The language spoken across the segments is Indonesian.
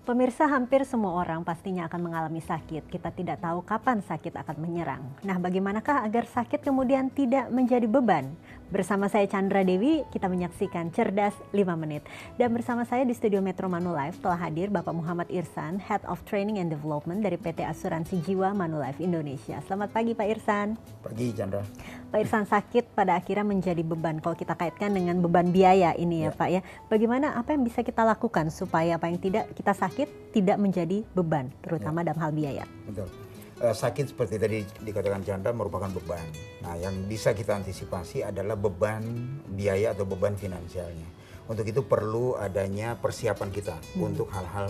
Pemirsa, hampir semua orang pastinya akan mengalami sakit. Kita tidak tahu kapan sakit akan menyerang. Nah, bagaimanakah agar sakit kemudian tidak menjadi beban? Bersama saya Chandra Dewi, kita menyaksikan Cerdas 5 Menit. Dan bersama saya di studio Metro Manulife telah hadir Bapak Muhammad Irsan, Head of Training and Development dari PT Asuransi Jiwa Manulife Indonesia. Selamat pagi Pak Irsan. Pagi Chandra. Pak Irsan, sakit pada akhirnya menjadi beban kalau kita kaitkan dengan beban biaya ini ya Pak ya. Bagaimana, apa yang bisa kita lakukan supaya apa yang tidak kita sakit tidak menjadi beban, terutama dalam hal biaya? Betul. Sakit seperti tadi dikatakan Chandra merupakan beban. Nah, yang bisa kita antisipasi adalah beban biaya atau beban finansialnya. Untuk itu perlu adanya persiapan kita untuk hal-hal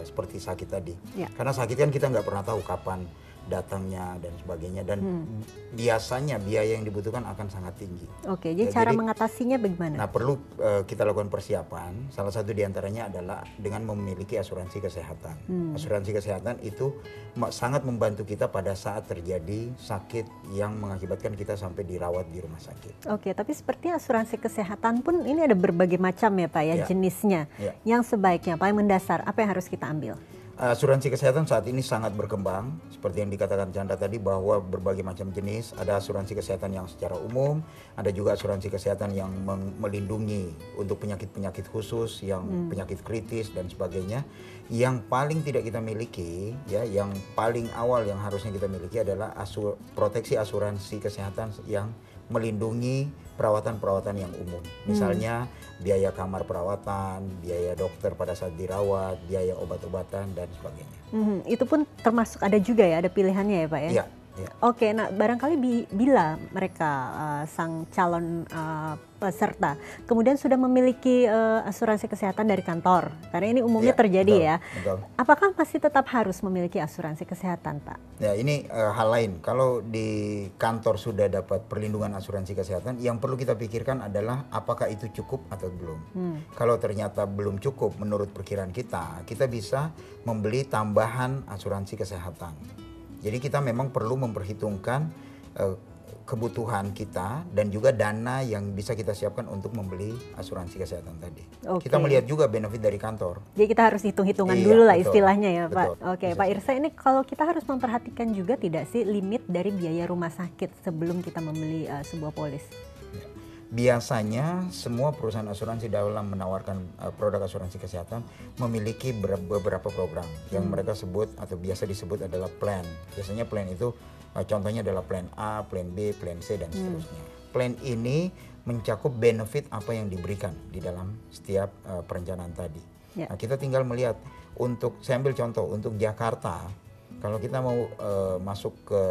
seperti sakit tadi. Karena sakit kan kita nggak pernah tahu kapan datangnya dan sebagainya, dan biasanya biaya yang dibutuhkan akan sangat tinggi. Oke, jadi cara mengatasinya bagaimana? Nah, perlu kita lakukan persiapan. Salah satu diantaranya adalah dengan memiliki asuransi kesehatan. Asuransi kesehatan itu sangat membantu kita pada saat terjadi sakit yang mengakibatkan kita sampai dirawat di rumah sakit. Oke, tapi seperti asuransi kesehatan pun ini ada berbagai macam ya Pak ya, jenisnya. Yang sebaiknya, paling mendasar, apa yang harus kita ambil? Asuransi kesehatan saat ini sangat berkembang, seperti yang dikatakan Chandra tadi bahwa berbagai macam jenis. Ada asuransi kesehatan yang secara umum, ada juga asuransi kesehatan yang melindungi untuk penyakit-penyakit khusus, yang penyakit kritis dan sebagainya. Yang paling tidak kita miliki, ya, yang paling awal yang harusnya kita miliki adalah proteksi asuransi kesehatan yang melindungi perawatan-perawatan yang umum. Misalnya biaya kamar perawatan, biaya dokter pada saat dirawat, biaya obat-obatan dan sebagainya. Itu pun termasuk ada juga ya, ada pilihannya ya Pak ya? Iya. Oke, nah barangkali bila mereka sang calon peserta kemudian sudah memiliki asuransi kesehatan dari kantor, karena ini umumnya terjadi betul. Apakah masih tetap harus memiliki asuransi kesehatan Pak? Ya, ini hal lain. Kalau di kantor sudah dapat perlindungan asuransi kesehatan, yang perlu kita pikirkan adalah apakah itu cukup atau belum. Kalau ternyata belum cukup menurut perkiraan kita bisa membeli tambahan asuransi kesehatan. Jadi kita memang perlu memperhitungkan kebutuhan kita dan juga dana yang bisa kita siapkan untuk membeli asuransi kesehatan tadi. Kita melihat juga benefit dari kantor. Jadi kita harus hitung-hitungan dulu lah, betul, istilahnya ya Pak. Betul, Oke, Pak Irsa, ini kalau kita harus memperhatikan juga tidak sih limit dari biaya rumah sakit sebelum kita membeli sebuah polis? Biasanya semua perusahaan asuransi dalam menawarkan produk asuransi kesehatan memiliki beberapa program yang mereka sebut atau biasa disebut adalah plan. Biasanya plan itu contohnya adalah plan A, plan B, plan C dan seterusnya. Plan ini mencakup benefit apa yang diberikan di dalam setiap perencanaan tadi. Nah, kita tinggal melihat, saya ambil contoh untuk Jakarta, kalau kita mau masuk ke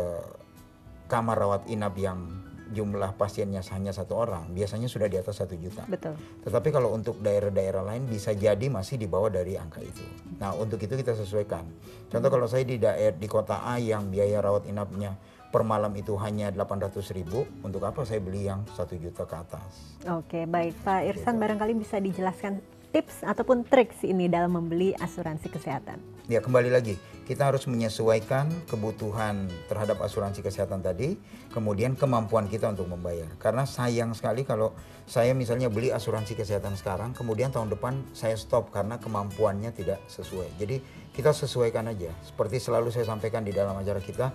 kamar rawat inap yang jumlah pasiennya hanya 1 orang, biasanya sudah di atas 1 juta. Betul. Tetapi kalau untuk daerah-daerah lain bisa jadi masih di bawah dari angka itu. Nah, untuk itu kita sesuaikan. Contoh kalau saya di kota A yang biaya rawat inapnya per malam itu hanya 800.000, untuk apa saya beli yang 1 juta ke atas? Oke, baik Pak Irsan, barangkali bisa dijelaskan tips ataupun trik ini dalam membeli asuransi kesehatan. Ya, kembali lagi, kita harus menyesuaikan kebutuhan terhadap asuransi kesehatan tadi, kemudian kemampuan kita untuk membayar. Karena sayang sekali kalau saya misalnya beli asuransi kesehatan sekarang, kemudian tahun depan saya stop karena kemampuannya tidak sesuai. Jadi kita sesuaikan aja. Seperti selalu saya sampaikan di dalam acara kita,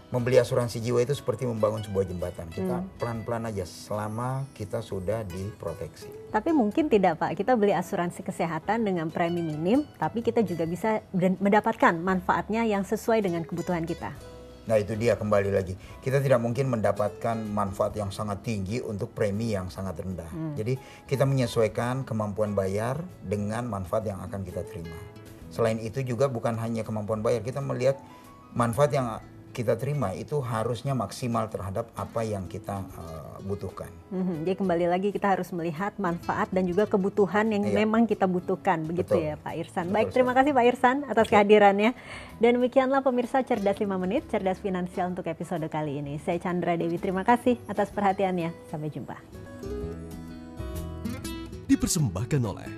membeli asuransi jiwa itu seperti membangun sebuah jembatan. Kita pelan-pelan aja selama kita sudah diproteksi. Tapi mungkin tidak Pak, kita beli asuransi kesehatan dengan premi minim, tapi kita juga bisa mendapatkan manfaatnya yang sesuai dengan kebutuhan kita. Nah, itu dia, kembali lagi. Kita tidak mungkin mendapatkan manfaat yang sangat tinggi untuk premi yang sangat rendah. Jadi kita menyesuaikan kemampuan bayar dengan manfaat yang akan kita terima. Selain itu juga bukan hanya kemampuan bayar, kita melihat manfaat yang kita terima itu harusnya maksimal terhadap apa yang kita butuhkan. Jadi kembali lagi kita harus melihat manfaat dan juga kebutuhan yang memang kita butuhkan, begitu ya Pak Irsan. Baik, terima kasih Pak Irsan atas kehadirannya. Dan demikianlah pemirsa Cerdas 5 Menit, Cerdas Finansial untuk episode kali ini. Saya Chandra Dewi, terima kasih atas perhatiannya. Sampai jumpa. Dipersembahkan oleh